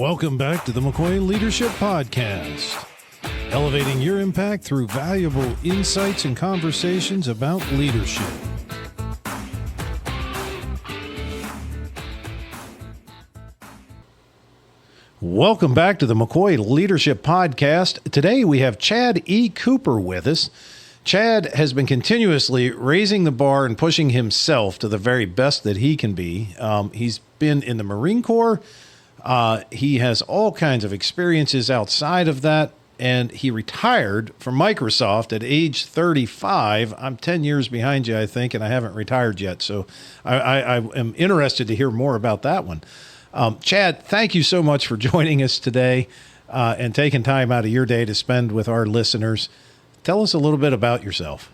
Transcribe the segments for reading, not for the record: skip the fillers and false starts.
Welcome back to the McCoy Leadership Podcast, elevating your impact through valuable insights and conversations about leadership. Welcome back to the McCoy Leadership Podcast. Today we have Chad E. Cooper with us. Chad has been continuously raising the bar and pushing himself to the very best that he can be. He's been in the Marine Corps. He has all kinds of experiences outside of that, and he retired from Microsoft at age 35. I'm 10 years behind you, I think, and I haven't retired yet. So I am interested to hear more about that one. Chad, thank you so much for joining us today and taking time out of your day to spend with our listeners. Tell us a little bit about yourself.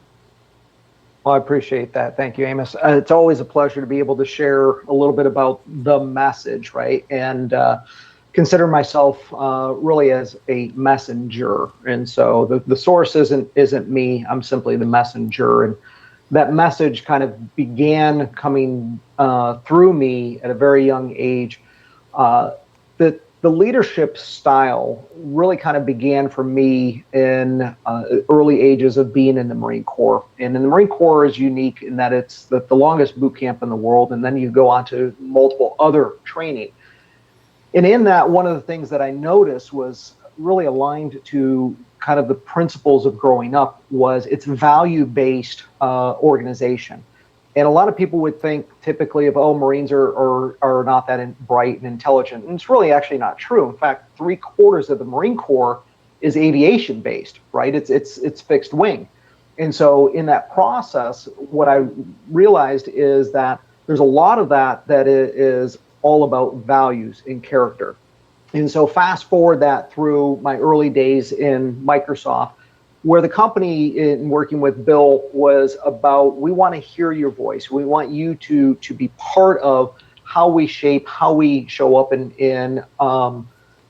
Well, I appreciate that. Thank you, Amos. It's always a pleasure to be able to share a little bit about the message, right? And consider myself really as a messenger. And so the source isn't me. I'm simply the messenger. And that message kind of began coming through me at a very young age. The leadership style really kind of began for me in early ages of being in the Marine Corps. And in the Marine Corps is unique in that it's the longest boot camp in the world, and then you go on to multiple other training. And in that, one of the things that I noticed was really aligned to kind of the principles of growing up was it's value-based organization. And a lot of people would think typically of, Marines are not that bright and intelligent. And it's really actually not true. In fact, 3/4 of the Marine Corps is aviation based, right? It's fixed wing. And so in that process, what I realized is that there's a lot of that is all about values and character. And so fast forward that through my early days in Microsoft, where the company in working with Bill was about, we want to hear your voice. We want you to be part of how we shape, how we show up and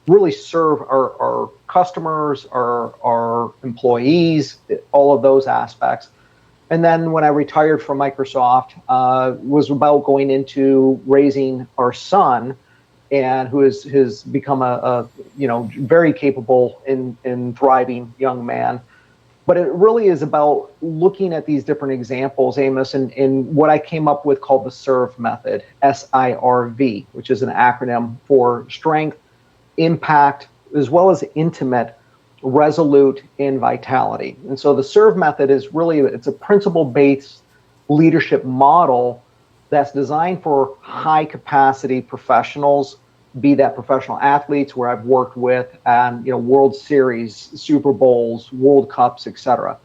really serve our customers, our employees, all of those aspects. And then when I retired from Microsoft, was about going into raising our son, and who has become a very capable and thriving young man. But it really is about looking at these different examples, Amos, and what I came up with called the SIRV method, SIRV, which is an acronym for strength, impact, as well as intimate, resolute, and vitality. And so the SIRV method is really, it's a principle-based leadership model that's designed for high capacity professionals, be that professional athletes where I've worked with and World Series, Super Bowls, World Cups, etc.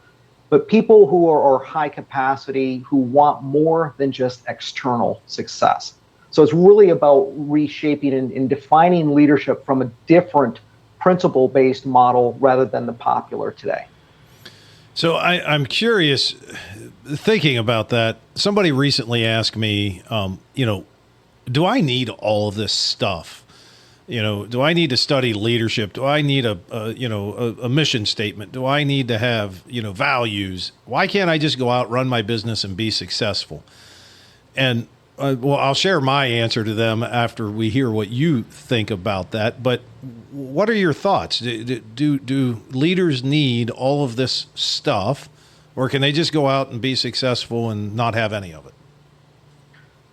But people who are high capacity, who want more than just external success. So it's really about reshaping and defining leadership from a different principle-based model rather than the popular today. So I'm curious, thinking about that, somebody recently asked me, do I need all of this stuff? Do I need to study leadership? Do I need a mission statement? Do I need to have, values? Why can't I just go out, run my business and be successful? And I'll share my answer to them after we hear what you think about that. But what are your thoughts? Do leaders need all of this stuff, or can they just go out and be successful and not have any of it?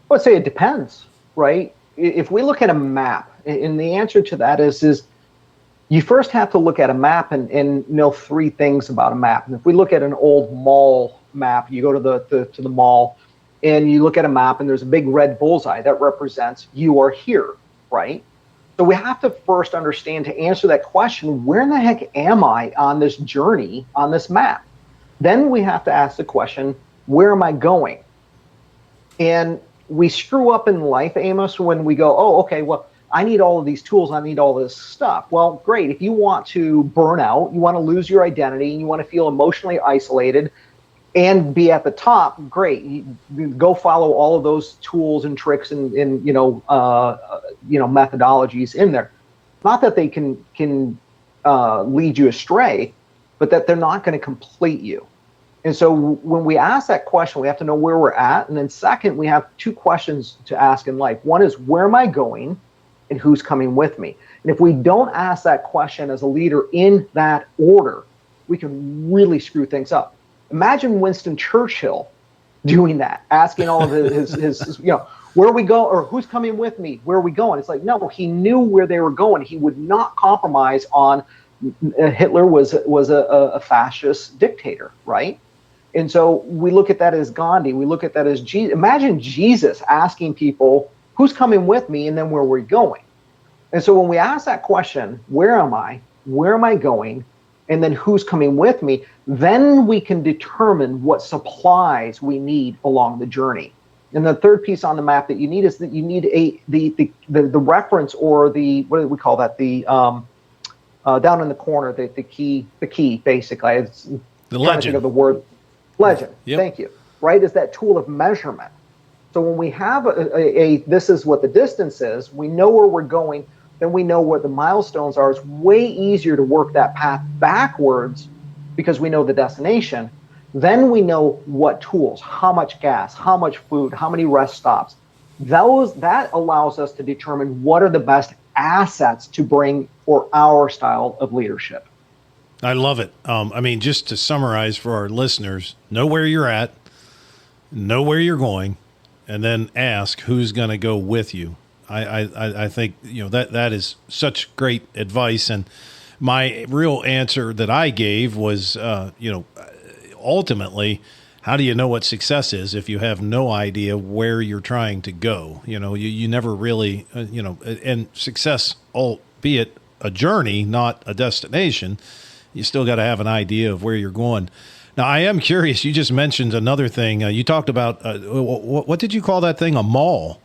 I would say it depends, right? If we look at a map, and the answer to that is you first have to look at a map and know three things about a map. And if we look at an old mall map, you go to the mall and you look at a map and there's a big red bullseye that represents you are here, right? So we have to first understand, to answer that question, where in the heck am I on this journey, on this map? Then we have to ask the question, where am I going? And we screw up in life, Amos, when we go, I need all of these tools, I need all this stuff. Well, great. If you want to burn out, you want to lose your identity, and you want to feel emotionally isolated and be at the top, great. You go follow all of those tools and tricks and methodologies in there. Not that they can lead you astray, but that they're not going to complete you. And so when we ask that question, we have to know where we're at. And then second, we have two questions to ask in life. One is, where am I going? and who's coming with me? And if we don't ask that question as a leader in that order, we can really screw things up. Imagine Winston Churchill doing that, asking all of his where are we go, or who's coming with me? Where are we going? It's like, no, he knew where they were going. He would not compromise on. Hitler was a fascist dictator, right? And so we look at that as Gandhi. We look at that as Jesus. Imagine Jesus asking people, who's coming with me, and then where we're going. And so when we ask that question, where am I? Where am I going? And then who's coming with me? Then we can determine what supplies we need along the journey. And the third piece on the map that you need is that you need the reference, or the, what do we call that? The down in the corner, the key basically. It's the legend. Think of the word legend. Yep. Thank you. Right, is that tool of measurement. So when we have this is what the distance is, we know where we're going, then we know what the milestones are. It's way easier to work that path backwards because we know the destination. Then we know what tools, how much gas, how much food, how many rest stops. That allows us to determine what are the best assets to bring for our style of leadership. I love it. Just to summarize for our listeners, know where you're at, know where you're going, and then ask who's going to go with you. I think that is such great advice. And my real answer that I gave was ultimately, how do you know what success is if you have no idea where you're trying to go? You never really and success, albeit a journey, not a destination, you still got to have an idea of where you're going. Now, I am curious. You just mentioned another thing. You talked about what did you call that thing? A mall.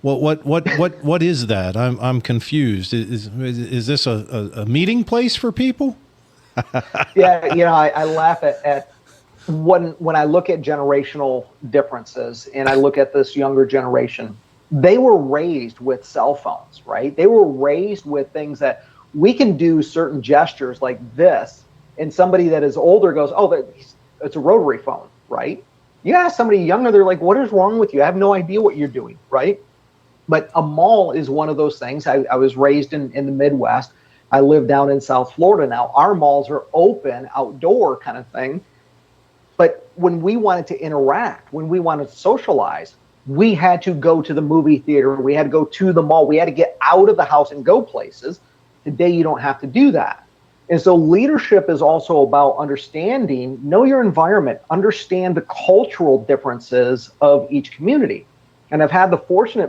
What is that? I'm confused. Is this a meeting place for people? Yeah, I laugh at when I look at generational differences, and I look at this younger generation. They were raised with cell phones, right? They were raised with things that we can do certain gestures like this, and somebody that is older goes, "Oh, it's a rotary phone," right? You ask somebody younger, they're like, "What is wrong with you? I have no idea what you're doing," right? But a mall is one of those things. I was raised in the Midwest. I live down in South Florida now. Our malls are open, outdoor kind of thing. But when we wanted to interact, when we wanted to socialize, we had to go to the movie theater. We had to go to the mall. We had to get out of the house and go places. Today, you don't have to do that. And so leadership is also about know your environment, understand the cultural differences of each community. And I've had the fortunate,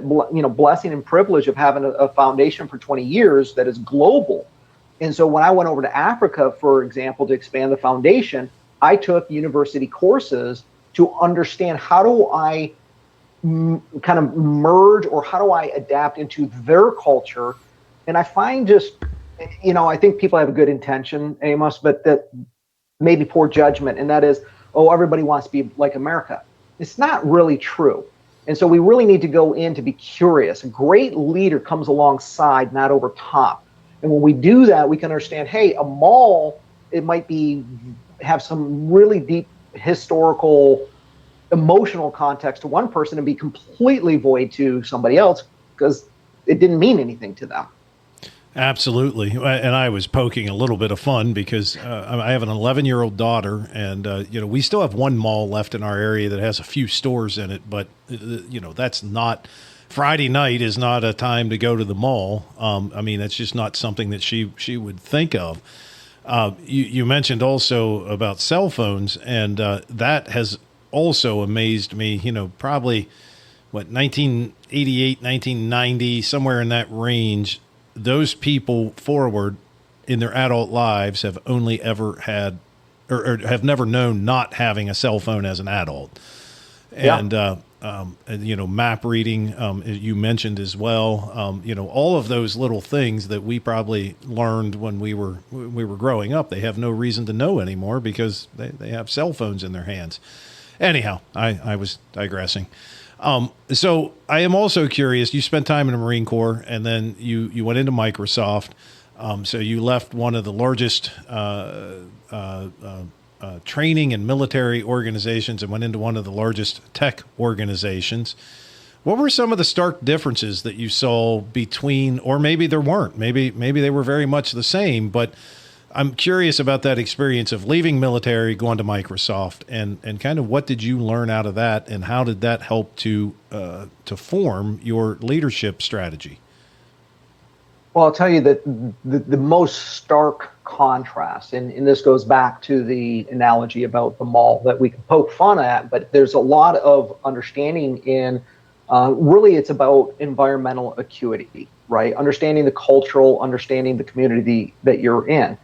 blessing and privilege of having a foundation for 20 years that is global. And so when I went over to Africa, for example, to expand the foundation, I took university courses to understand how do I kind of merge, or how do I adapt into their culture. And I find I think people have a good intention, Amos, but that maybe poor judgment. And that is, everybody wants to be like America. It's not really true. And so we really need to go in to be curious. A great leader comes alongside, not over top. And when we do that, we can understand, hey, a mall, it might have some really deep historical, emotional context to one person and be completely void to somebody else because it didn't mean anything to them. Absolutely. And I was poking a little bit of fun because I have an 11-year-old daughter, and, we still have one mall left in our area that has a few stores in it, but, that's not, Friday night is not a time to go to the mall. That's just not something that she would think of. You mentioned also about cell phones, and that has also amazed me, probably, 1988, 1990, somewhere in that range. Those people forward in their adult lives have only ever had or have never known not having a cell phone as an adult. And, map reading, you mentioned as well, all of those little things that we probably learned when we were growing up, they have no reason to know anymore because they have cell phones in their hands. Anyhow, I was digressing. So I am also curious, you spent time in the Marine Corps and then you went into Microsoft. So you left one of the largest training and military organizations and went into one of the largest tech organizations. What were some of the stark differences that you saw between, or maybe there weren't, maybe they were very much the same, but I'm curious about that experience of leaving military, going to Microsoft, and kind of what did you learn out of that, and how did that help to form your leadership strategy? Well, I'll tell you that the most stark contrast, and this goes back to the analogy about the mall that we can poke fun at, but there's a lot of understanding in, really it's about environmental acuity, right? Understanding the cultural, understanding the community that you're in.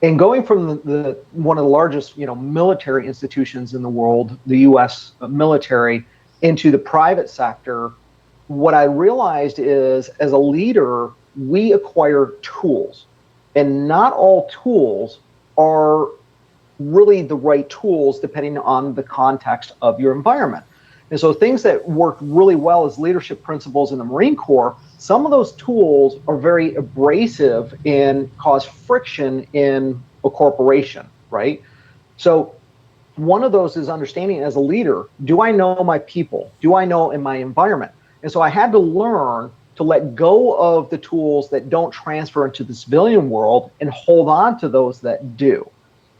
And going from the one of the largest, military institutions in the world, the U.S. military, into the private sector, what I realized is, as a leader, we acquire tools, and not all tools are really the right tools depending on the context of your environment. And so things that worked really well as leadership principles in the Marine Corps, some of those tools are very abrasive and cause friction in a corporation, right? So one of those is understanding, as a leader, do I know my people? Do I know in my environment? And so I had to learn to let go of the tools that don't transfer into the civilian world and hold on to those that do.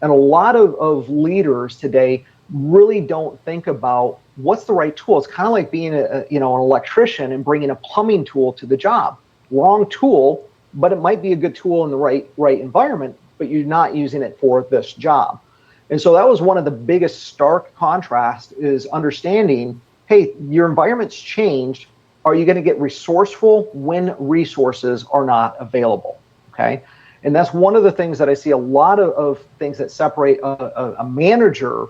And a lot of leaders today really don't think about what's the right tool. It's kind of like being an electrician and bringing a plumbing tool to the job. Wrong tool, but it might be a good tool in the right environment, but you're not using it for this job. And so that was one of the biggest stark contrasts, is understanding, hey, your environment's changed. Are you going to get resourceful when resources are not available? Okay. And that's one of the things that I see a lot of things that separate a manager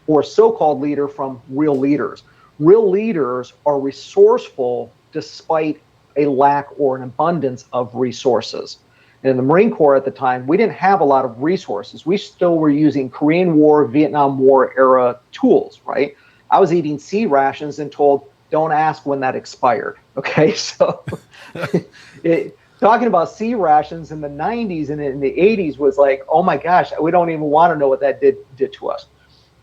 or a so-called leader from real leaders. Real leaders are resourceful despite a lack or an abundance of resources. And in the Marine Corps at the time, we didn't have a lot of resources. We still were using Korean War, Vietnam War era tools, right? I was eating C rations and told, don't ask when that expired. Okay, so talking about C rations in the 90s and in the 80s was like, oh my gosh, we don't even want to know what that did to us.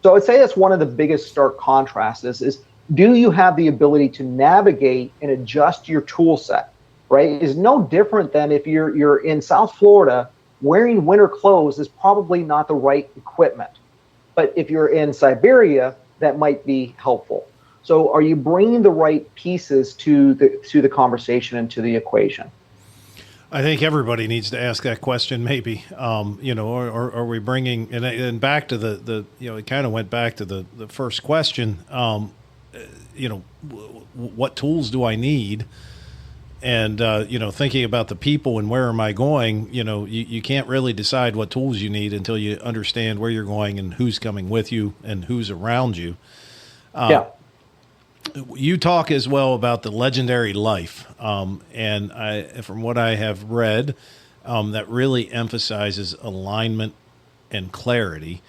So I'd say that's one of the biggest stark contrasts is do you have the ability to navigate and adjust your tool set, right? It's no different than if you're in South Florida, wearing winter clothes is probably not the right equipment. But if you're in Siberia, that might be helpful. So are you bringing the right pieces to the conversation and to the equation? I think everybody needs to ask that question, maybe, or are we bringing, and back to the it kind of went back to the first question, what tools do I need? And, thinking about the people and where am I going, you can't really decide what tools you need until you understand where you're going and who's coming with you and who's around you. Yeah. You talk as well about the legendary life, and from what I have read, that really emphasizes alignment and clarity,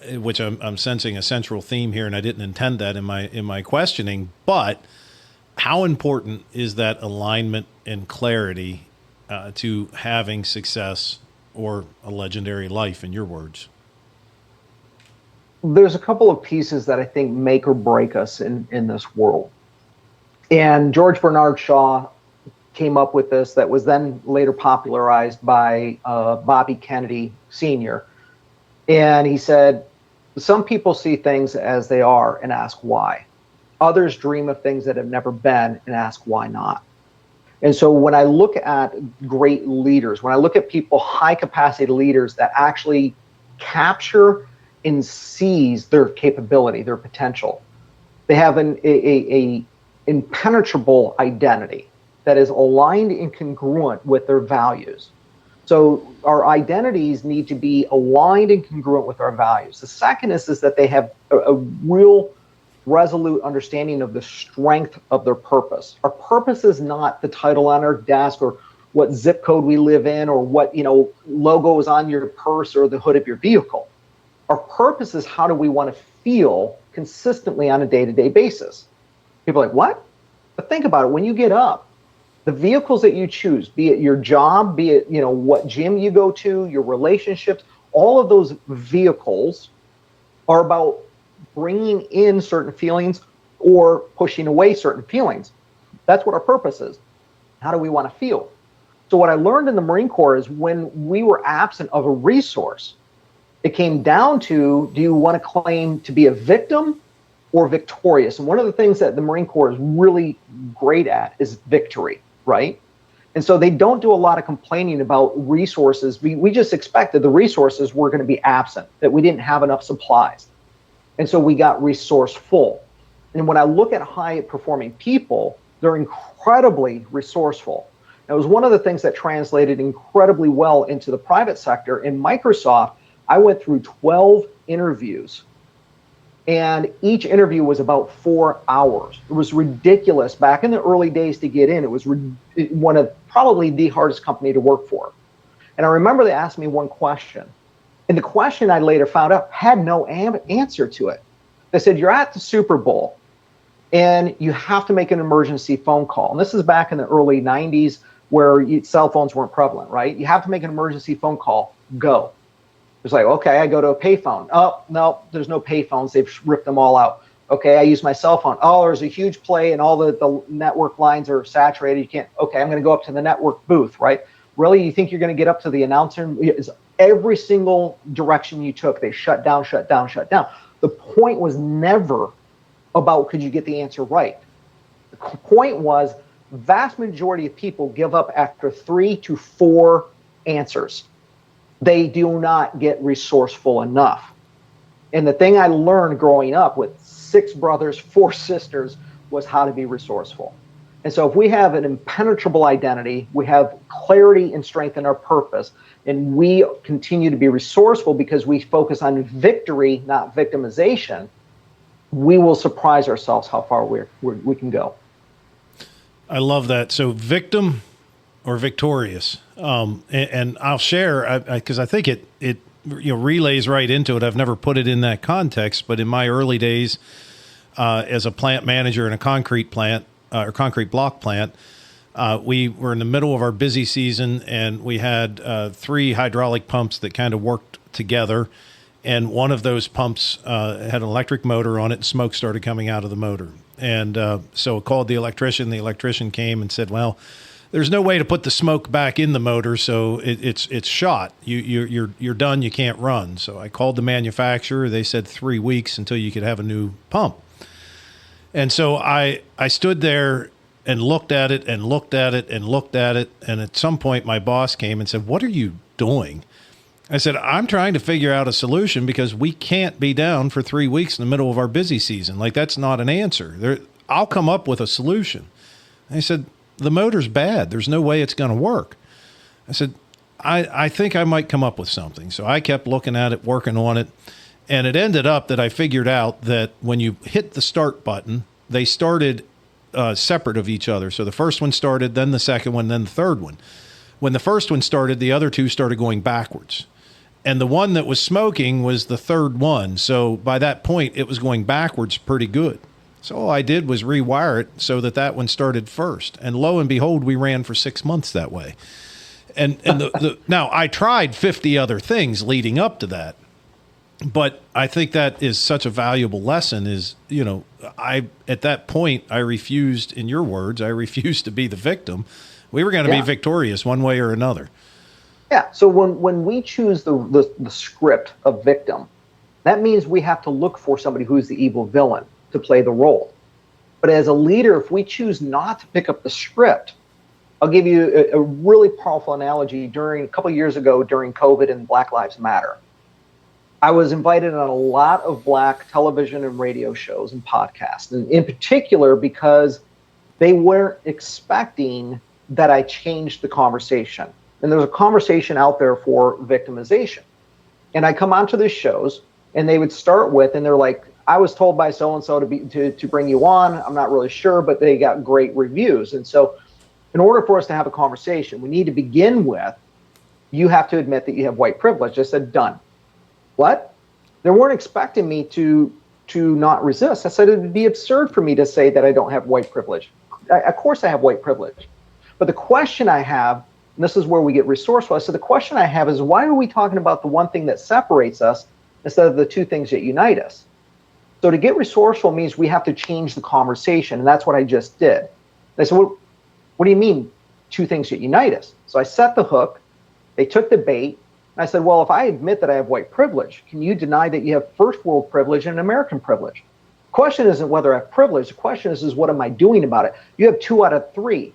which I'm sensing a central theme here, and I didn't intend that in my questioning. But how important is that alignment and clarity to having success or a legendary life, in your words? There's a couple of pieces that I think make or break us in this world. And George Bernard Shaw came up with this, that was then later popularized by Bobby Kennedy Sr. And he said, some people see things as they are and ask why. Others dream of things that have never been and ask why not. And so when I look at great leaders, when I look at people, high capacity leaders that actually capture and seize their capability, their potential, they have a impenetrable identity that is aligned and congruent with their values. So our identities need to be aligned and congruent with our values. The second is that they have a real resolute understanding of the strength of their purpose. Our purpose is not the title on our desk or what zip code we live in or what logo is on your purse or the hood of your vehicle. Our purpose is how do we want to feel consistently on a day-to-day basis. People are like, what? But think about it. When you get up, the vehicles that you choose, be it your job, be it what gym you go to, your relationships, all of those vehicles are about bringing in certain feelings or pushing away certain feelings. That's what our purpose is. How do we want to feel? So what I learned in the Marine Corps is when we were absent of a resource, it came down to, do you want to claim to be a victim or victorious? And one of the things that the Marine Corps is really great at is victory, right? And so they don't do a lot of complaining about resources. We just expected the resources were going to be absent, that we didn't have enough supplies. And so we got resourceful. And when I look at high performing people, they're incredibly resourceful. It was one of the things that translated incredibly well into the private sector. In Microsoft, I went through 12 interviews, and each interview was about 4 hours. It was ridiculous. Back in the early days to get in, it was one of probably the hardest company to work for. And I remember they asked me one question, and the question I later found out had no answer to it. They said, you're at the Super Bowl, and you have to make an emergency phone call. And this is back in the early 90s where cell phones weren't prevalent, right? You have to make an emergency phone call. Go. It's like, okay, I go to a payphone. Oh, no, there's no payphones. They've ripped them all out. Okay, I use my cell phone. Oh, there's a huge play and all the network lines are saturated. You can't, okay, I'm going to go up to the network booth, right? Really, you think you're going to get up to the announcer? Every single direction you took, they shut down, shut down, shut down. The point was never about could you get the answer right. The point was vast majority of people give up after 3 to 4 answers. They do not get resourceful enough. And the thing I learned growing up with 6 brothers, 4 sisters was how to be resourceful. And so if we have an impenetrable identity, we have clarity and strength in our purpose, and we continue to be resourceful because we focus on victory, not victimization, we will surprise ourselves how far we can go. I love that. So victim or victorious. And I'll share, because I think it relays right into it. I've never put it in that context, but in my early days as a plant manager in a concrete plant or concrete block plant, we were in the middle of our busy season, and we had 3 hydraulic pumps that kind of worked together. And one of those pumps had an electric motor on it, and smoke started coming out of the motor. And so I called the electrician. The electrician came and said, well, there's no way to put the smoke back in the motor, so it's shot. You're done. You can't run. So I called the manufacturer. They said 3 weeks until you could have a new pump. And so I stood there and looked at it and looked at it and looked at it. And at some point, my boss came and said, what are you doing? I said, I'm trying to figure out a solution because we can't be down for 3 weeks in the middle of our busy season. Like, that's not an answer. I'll come up with a solution. And he said, the motor's bad. There's no way it's going to work. I said, I think I might come up with something. So I kept looking at it, working on it. And it ended up that I figured out that when you hit the start button, they started separate of each other. So the first one started, then the second one, then the third one. When the first one started, the other 2 started going backwards. And the one that was smoking was the third one. So by that point, it was going backwards pretty good. So all I did was rewire it so that one started first. And lo and behold, we ran for 6 months that way. And now I tried 50 other things leading up to that. But I think that is such a valuable lesson is, at that point, I refused, in your words, I refused to be the victim. We were going to be victorious one way or another. Yeah. So when we choose the script of victim, that means we have to look for somebody who's the evil villain to play the role. But as a leader, if we choose not to pick up the script, I'll give you a really powerful analogy. A couple of years ago during COVID and Black Lives Matter, I was invited on a lot of Black television and radio shows and podcasts, and in particular because they weren't expecting that I changed the conversation. And there's a conversation out there for victimization. And I come onto these shows, and they would start with, and they're like, I was told by so-and-so to bring you on. I'm not really sure, but they got great reviews. And so in order for us to have a conversation, we need to begin with, you have to admit that you have white privilege. I said, done. What? They weren't expecting me to not resist. I said, it would be absurd for me to say that I don't have white privilege. Of course I have white privilege. But the question I have, and this is where we get resourceful. So the question I have is, why are we talking about the one thing that separates us instead of the 2 things that unite us? So to get resourceful means we have to change the conversation, and that's what I just did. They said, what do you mean two things that unite us? So I set the hook, they took the bait, and I said, well, if I admit that I have white privilege, can you deny that you have first world privilege and American privilege? The question isn't whether I have privilege, the question is what am I doing about it? You have 2 out of 3.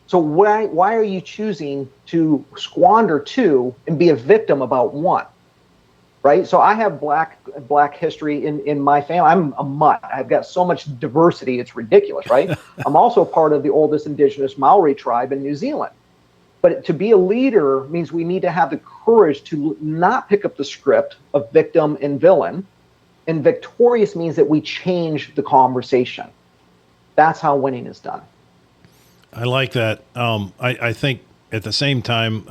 So why are you choosing to squander 2 and be a victim about 1? Right? So I have black history in my family. I'm a mutt. I've got so much diversity, it's ridiculous, right? I'm also part of the oldest indigenous Maori tribe in New Zealand. But to be a leader means we need to have the courage to not pick up the script of victim and villain. And victorious means that we change the conversation. That's how winning is done. I like that. I think at the same time,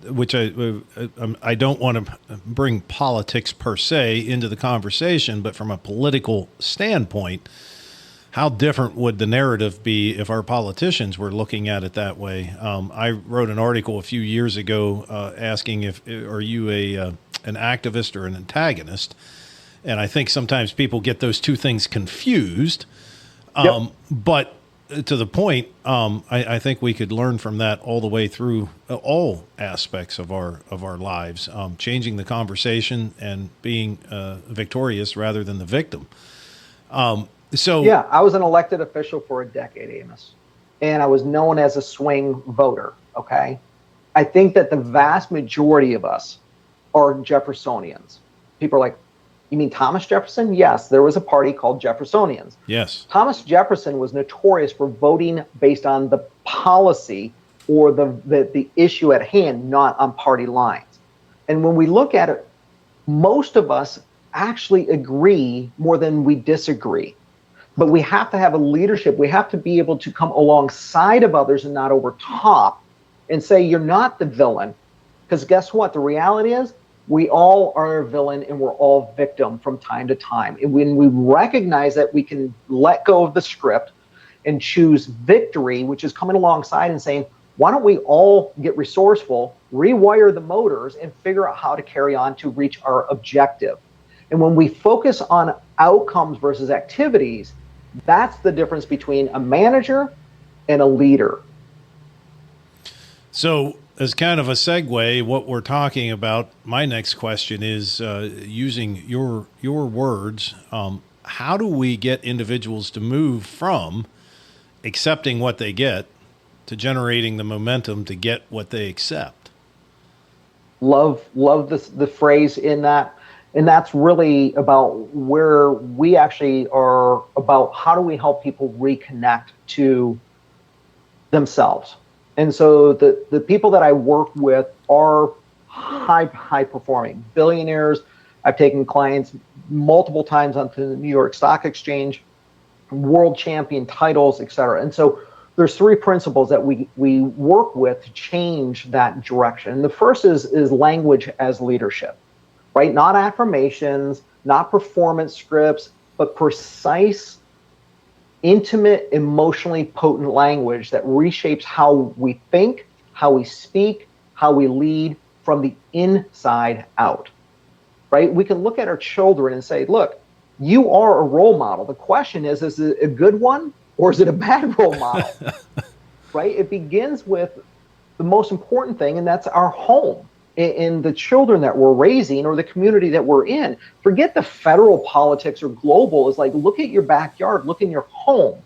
which I don't want to bring politics per se into the conversation, but from a political standpoint, how different would the narrative be if our politicians were looking at it that way? I wrote an article a few years ago asking are you an activist or an antagonist? And I think sometimes people get those two things confused. Yep. But to the point, I think we could learn from that all the way through all aspects of our lives, changing the conversation and being victorious rather than the victim. Yeah, I was an elected official for a decade, Amos, and I was known as a swing voter. Okay, I think that the vast majority of us are Jeffersonians. People are like, you mean Thomas Jefferson? Yes, there was a party called Jeffersonians. Yes. Thomas Jefferson was notorious for voting based on the policy or the issue at hand, not on party lines. And when we look at it, most of us actually agree more than we disagree. But we have to have a leadership. We have to be able to come alongside of others and not over top and say, you're not the villain. Because guess what? The reality is, we all are a villain and we're all victim from time to time. And when we recognize that, we can let go of the script and choose victory, which is coming alongside and saying, why don't we all get resourceful, rewire the motors, and figure out how to carry on to reach our objective. And when we focus on outcomes versus activities, that's the difference between a manager and a leader. So, as kind of a segue, what we're talking about, my next question is using your words. How do we get individuals to move from accepting what they get to generating the momentum to get what they accept? Love the phrase in that. And that's really about where we actually are about how do we help people reconnect to themselves. And so the people that I work with are high performing billionaires. I've taken clients multiple times onto the New York Stock Exchange, world champion titles, et cetera. And so there's 3 principles that we work with to change that direction. And the first is language as leadership, right? Not affirmations, not performance scripts, but precise, intimate, emotionally potent language that reshapes how we think, how we speak, how we lead from the inside out, right? We can look at our children and say, look, you are a role model. The question is it a good one or is it a bad role model, right? It begins with the most important thing, and that's our home. In the children that we're raising or the community that we're in. Forget the federal politics or global. It's like, look at your backyard, look in your home.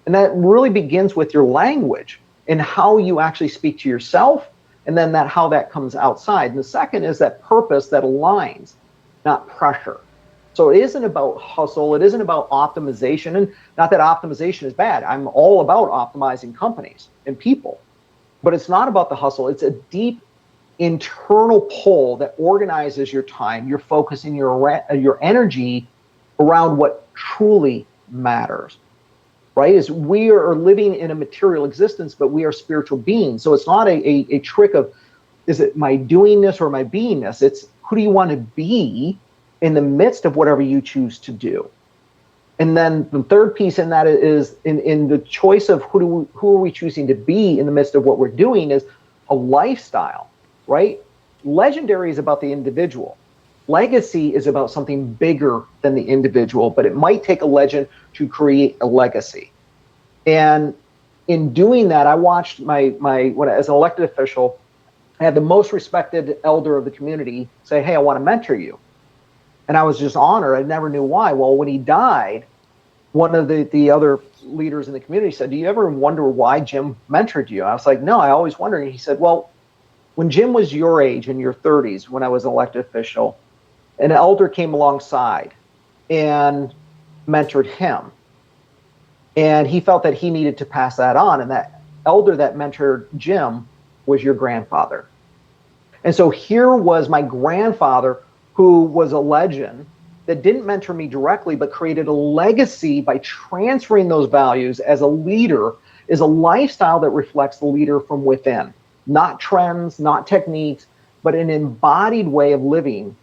And that really begins with your language and how you actually speak to yourself, and then how that comes outside. And the second is that purpose that aligns, not pressure. So it isn't about hustle. It isn't about optimization. And not that optimization is bad. I'm all about optimizing companies and people. But it's not about the hustle. It's a deep internal pull that organizes your time, your focus, and your energy around what truly matters, right? Is we are living in a material existence, but we are spiritual beings. So it's not a trick of, is it my doingness or my beingness? It's who do you want to be in the midst of whatever you choose to do? And then the third piece in that is in the choice of who are we choosing to be in the midst of what we're doing is a lifestyle. Right? Legendary is about the individual. Legacy is about something bigger than the individual, but it might take a legend to create a legacy. And in doing that, I watched when as an elected official, I had the most respected elder of the community say, "Hey, I want to mentor you." And I was just honored. I never knew why. Well, when he died, one of the other leaders in the community said, "Do you ever wonder why Jim mentored you?" I was like, "No, I always wondered." And he said, "Well, when Jim was your age, in your 30s, when I was an elected official, an elder came alongside and mentored him. And he felt that he needed to pass that on. And that elder that mentored Jim was your grandfather." And so here was my grandfather, who was a legend that didn't mentor me directly, but created a legacy by transferring those values as a leader, is a lifestyle that reflects the leader from within. Not trends, not techniques, but an embodied way of living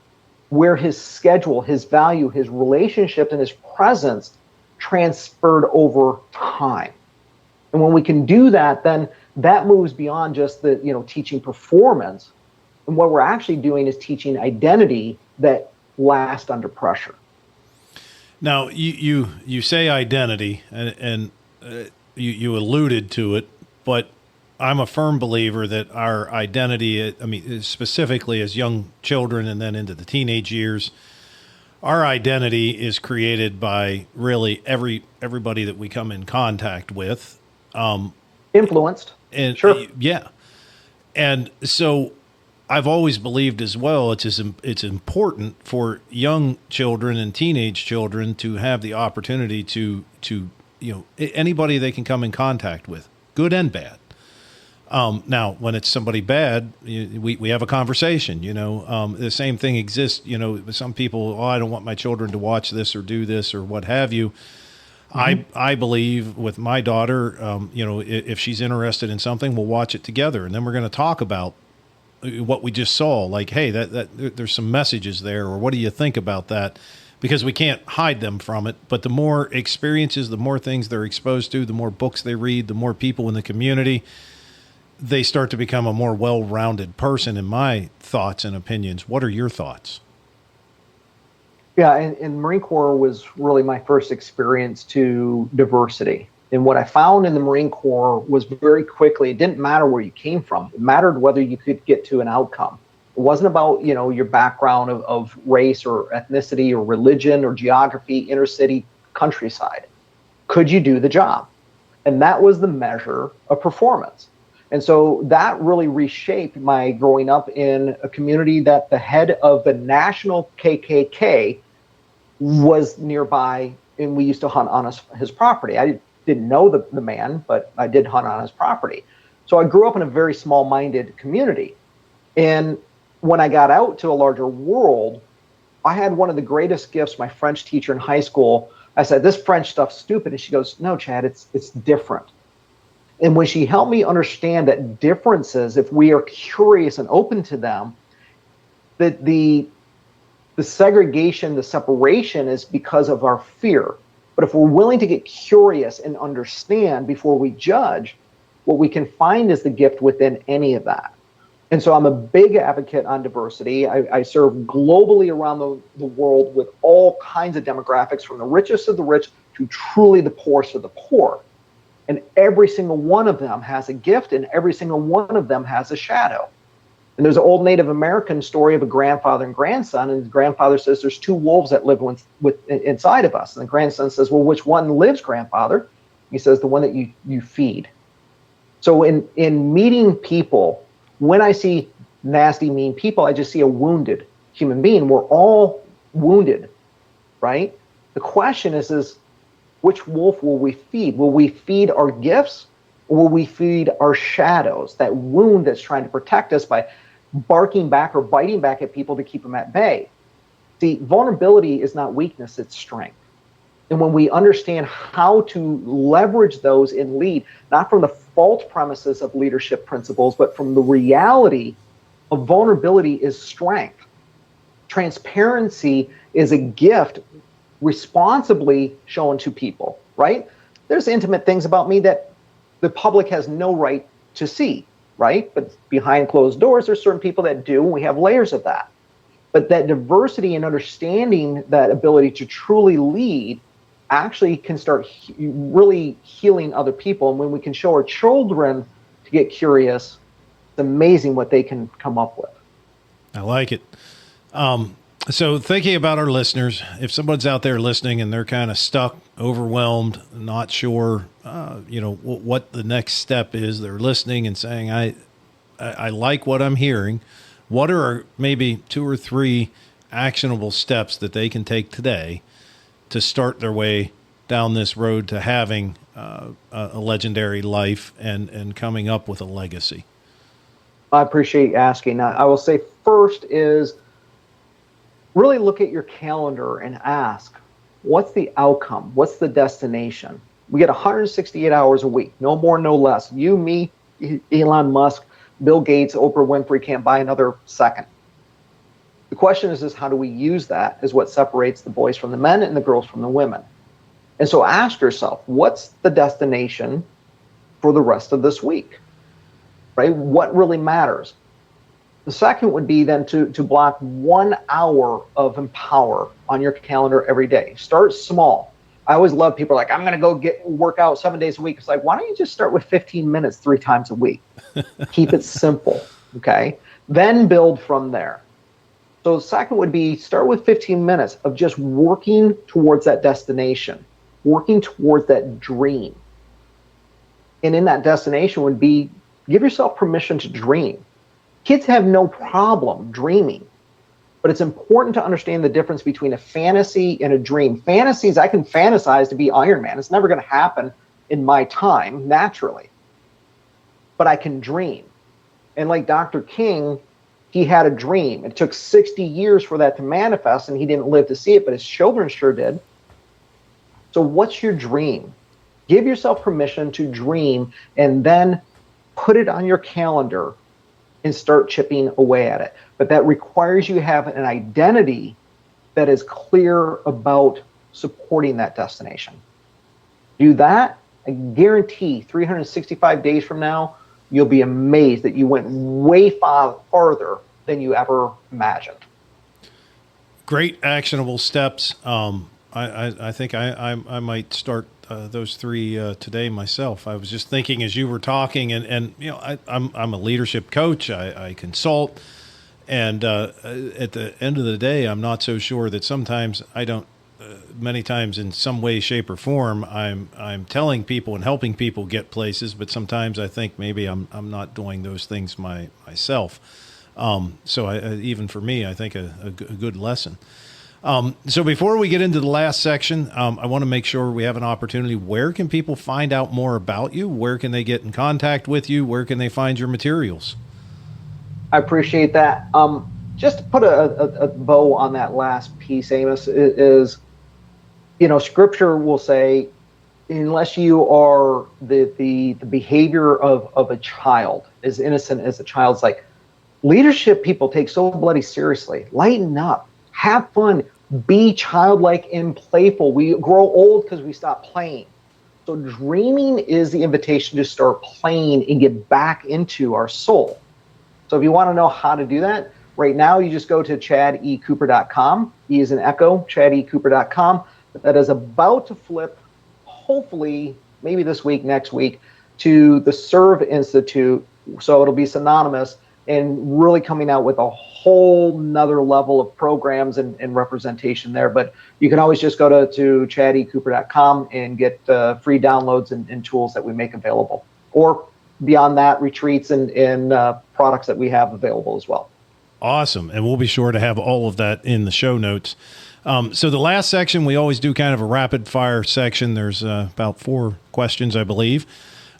where his schedule, his value, his relationship, and his presence transferred over time. And when we can do that, then that moves beyond just the teaching performance. And what we're actually doing is teaching identity that lasts under pressure. Now, you say identity, and you alluded to it, but I'm a firm believer that our identity, specifically as young children and then into the teenage years, our identity is created by really everybody that we come in contact with. Influenced. And sure. Yeah. And so I've always believed as well, it's important for young children and teenage children to have the opportunity to anybody they can come in contact with, good and bad. Now, when it's somebody bad, we have a conversation. The same thing exists. Some people, I don't want my children to watch this or do this or what have you. Mm-hmm. I believe with my daughter, if she's interested in something, we'll watch it together, and then we're going to talk about what we just saw. Like, hey, that there's some messages there, or what do you think about that? Because we can't hide them from it. But the more experiences, the more things they're exposed to, the more books they read, the more people in the community, they start to become a more well-rounded person, in my thoughts and opinions. What are your thoughts? Yeah, and Marine Corps was really my first experience to diversity. And what I found in the Marine Corps was very quickly, it didn't matter where you came from. It mattered whether you could get to an outcome. It wasn't about, your background of race or ethnicity or religion or geography, inner city, countryside. Could you do the job? And that was the measure of performance. And so that really reshaped my growing up in a community that the head of the national KKK was nearby, and we used to hunt on his property. I didn't know the man, but I did hunt on his property. So I grew up in a very small-minded community. And when I got out to a larger world, I had one of the greatest gifts. My French teacher in high school, I said, "This French stuff's stupid." And she goes, "No, Chad, it's different." And when she helped me understand that differences, if we are curious and open to them, that the segregation, the separation is because of our fear. But if we're willing to get curious and understand before we judge, what we can find is the gift within any of that. And so I'm a big advocate on diversity. I serve globally around the world with all kinds of demographics, from the richest of the rich to truly the poorest of the poor. And every single one of them has a gift, and every single one of them has a shadow. And there's an old Native American story of a grandfather and grandson, and the grandfather says there's two wolves that live inside of us. And the grandson says, "Well, which one lives, grandfather?" He says, "The one that you feed." So in meeting people, when I see nasty, mean people, I just see a wounded human being. We're all wounded, right? The question is which wolf will we feed? Will we feed our gifts, or will we feed our shadows, that wound that's trying to protect us by barking back or biting back at people to keep them at bay? See, vulnerability is not weakness, it's strength. And when we understand how to leverage those in lead, not from the false premises of leadership principles, but from the reality of vulnerability is strength. Transparency is a gift responsibly shown to people, right? There's intimate things about me that the public has no right to see, right? But behind closed doors, there's certain people that do, and we have layers of that. But that diversity and understanding that ability to truly lead actually can start really healing other people. And when we can show our children to get curious, it's amazing what they can come up with. I like it. So thinking about our listeners, if someone's out there listening and they're kind of stuck, overwhelmed, not sure, what the next step is, they're listening and saying, I like what I'm hearing. What are maybe 2 or 3 actionable steps that they can take today to start their way down this road to having a legendary life and coming up with a legacy? I appreciate you asking. I will say first is really look at your calendar and ask, what's the outcome? What's the destination? We get 168 hours a week, no more, no less. You, me, Elon Musk, Bill Gates, Oprah Winfrey can't buy another second. The question is how do we use that as what separates the boys from the men and the girls from the women? And so ask yourself, what's the destination for the rest of this week? Right? What really matters? The second would be then to block 1 hour of empower on your calendar every day. Start small. I always love people like, I'm going to go work out 7 days a week. It's like, why don't you just start with 15 minutes 3 times a week? Keep it simple. Okay. Then build from there. So the second would be start with 15 minutes of just working towards that destination, working towards that dream. And in that destination would be give yourself permission to dream. Kids have no problem dreaming, but it's important to understand the difference between a fantasy and a dream. Fantasies, I can fantasize to be Iron Man. It's never going to happen in my time naturally, but I can dream. And like Dr. King, he had a dream. It took 60 years for that to manifest, and he didn't live to see it, but his children sure did. So what's your dream? Give yourself permission to dream and then put it on your calendar and start chipping away at it. But that requires you to have an identity that is clear about supporting that destination. Do that, I guarantee 365 days from now, you'll be amazed that you went way farther than you ever imagined. Great actionable steps. I think I might start those 3 today myself. I was just thinking as you were talking, and I'm a leadership coach. I consult, and at the end of the day, I'm not so sure that sometimes I don't. Many times, in some way, shape, or form, I'm telling people and helping people get places, but sometimes I think maybe I'm not doing those things myself. So even for me, I think a good lesson. So before we get into the last section, I want to make sure we have an opportunity. Where can people find out more about you? Where can they get in contact with you? Where can they find your materials? I appreciate that. Just to put a bow on that last piece, Amos, is, Scripture will say, unless you are the behavior of a child, as innocent as a child's, like, leadership people take so bloody seriously. Lighten up. Have fun. Be childlike and playful. We grow old because we stop playing. So dreaming is the invitation to start playing and get back into our soul. So if you want to know how to do that, right now you just go to chadecooper.com. E is an echo, chadecooper.com. That is about to flip, hopefully, maybe this week, next week, to the Serve Institute. So it'll be synonymous and really coming out with a whole nother level of programs and representation there. But you can always just go to chadecooper.com and get free downloads and tools that we make available. Or beyond that, retreats and products that we have available as well. Awesome. And we'll be sure to have all of that in the show notes. So the last section, we always do kind of a rapid fire section. There's about 4 questions, I believe.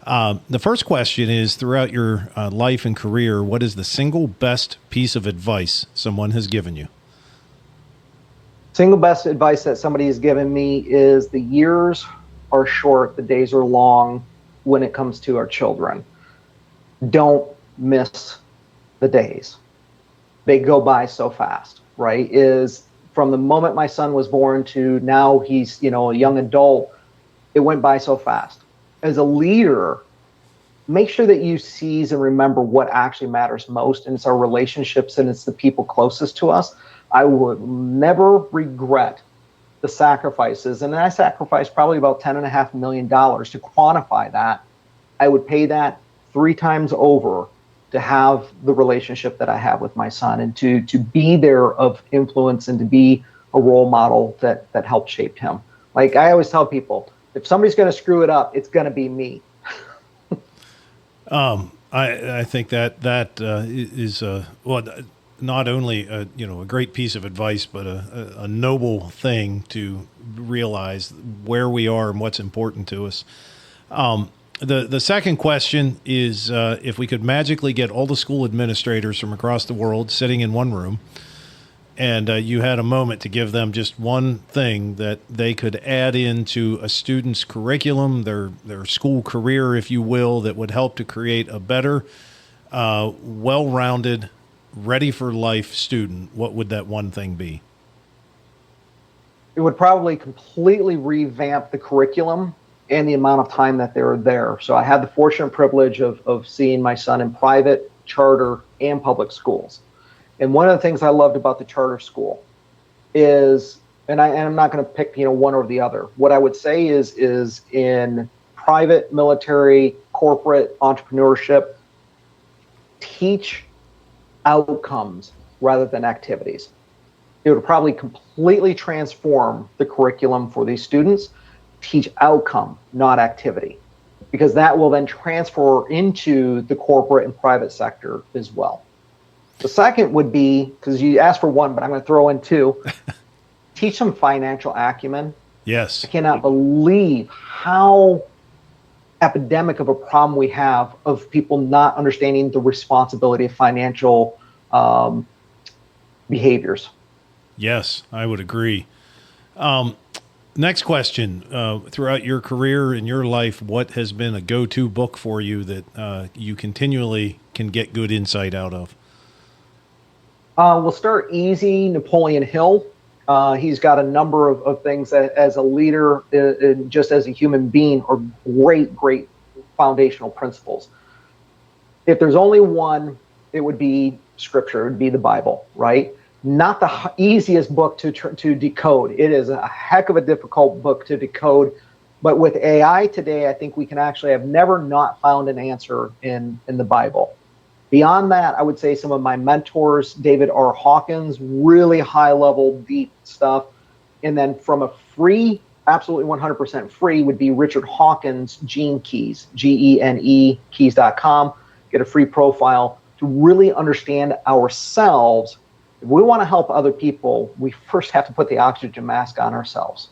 The first question is, throughout your life and career, what is the single best piece of advice someone has given you? Single best advice that somebody has given me is the years are short, the days are long when it comes to our children. Don't miss the days. They go by so fast, right? Is from the moment my son was born to now he's, a young adult, it went by so fast. As a leader, make sure that you seize and remember what actually matters most, and it's our relationships and it's the people closest to us. I would never regret the sacrifices. And I sacrificed probably about $10.5 million to quantify that. I would pay that 3 times over to have the relationship that I have with my son, and to be there of influence, and to be a role model that helped shape him. Like I always tell people, if somebody's going to screw it up, it's going to be me. I think that is not only a great piece of advice, but a noble thing to realize where we are and what's important to us. The second question is, if we could magically get all the school administrators from across the world sitting in one room, and you had a moment to give them just one thing that they could add into a student's curriculum, their school career, if you will, that would help to create a better, well-rounded, ready-for-life student, what would that one thing be? It would probably completely revamp the curriculum and the amount of time that they're there. So I had the fortunate privilege of seeing my son in private, charter, and public schools. And one of the things I loved about the charter school is, and I'm not going to pick one or the other. What I would say is in private, military, corporate, entrepreneurship, teach outcomes rather than activities. It would probably completely transform the curriculum for these students. Teach outcome, not activity, because that will then transfer into the corporate and private sector as well. The second would be, because you asked for one, but I'm going to throw in 2, teach some financial acumen. Yes. I cannot believe how epidemic of a problem we have of people not understanding the responsibility of financial behaviors. Yes, I would agree. Next question. Throughout your career and your life, what has been a go-to book for you that you continually can get good insight out of? We'll start easy. Napoleon Hill. He's got a number of things that, as a leader, just as a human being, are great foundational principles. If there's only one, it would be Scripture. It would be the Bible, right? Not the easiest book to decode. It is a heck of a difficult book to decode. But with AI today, I think we can actually have never not found an answer in the Bible. Beyond that, I would say some of my mentors, David R. Hawkins, really high level, deep stuff. And then from a free, absolutely 100% free, would be Richard Hawkins' Gene Keys, GENE keys.com. Get a free profile to really understand ourselves. If we want to help other people, we first have to put the oxygen mask on ourselves.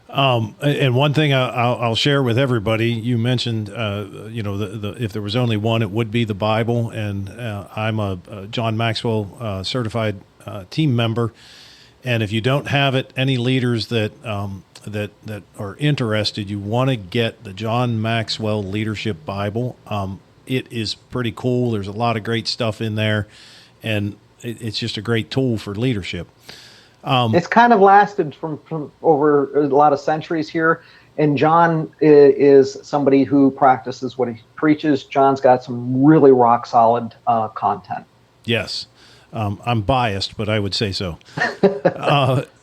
And one thing I'll share with everybody, you mentioned, if there was only one, it would be the Bible. And I'm a John Maxwell certified team member. And if you don't have it, any leaders that are interested, you want to get the John Maxwell Leadership Bible. It is pretty cool. There's a lot of great stuff in there, and it's just a great tool for leadership. It's kind of lasted from over a lot of centuries here. And John is somebody who practices what he preaches. John's got some really rock solid content. Yes. I'm biased, but I would say so.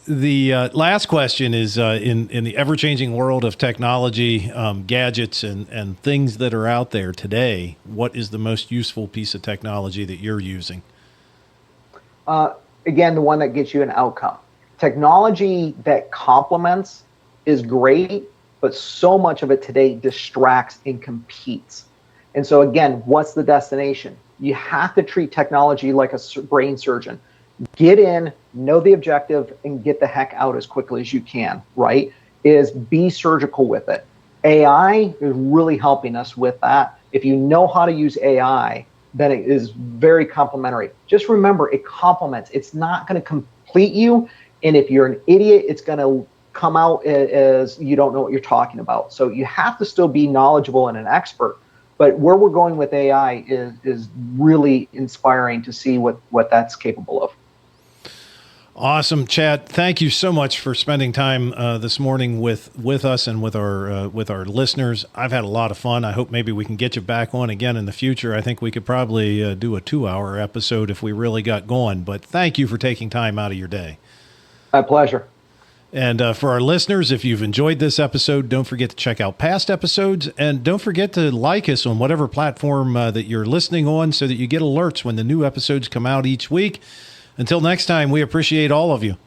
The last question is, in the ever-changing world of technology, gadgets, and things that are out there today, what is the most useful piece of technology that you're using? Again, the one that gets you an outcome. Technology that complements is great, but so much of it today distracts and competes. And so again, what's the destination? You have to treat technology like a brain surgeon. Get in, know the objective, and get the heck out as quickly as you can, right? Is be surgical with it. AI is really helping us with that. If you know how to use AI, then it is very complementary. Just remember, it complements. It's not going to complete you. And if you're an idiot, it's going to come out as you don't know what you're talking about. So you have to still be knowledgeable and an expert. But where we're going with AI is really inspiring to see what that's capable of. Awesome, Chad. Thank you so much for spending time this morning with us and with our listeners. I've had a lot of fun. I hope maybe we can get you back on again in the future. I think we could probably do a 2-hour episode if we really got going. But thank you for taking time out of your day. My pleasure. And for our listeners, if you've enjoyed this episode, don't forget to check out past episodes. And don't forget to like us on whatever platform that you're listening on so that you get alerts when the new episodes come out each week. Until next time, we appreciate all of you.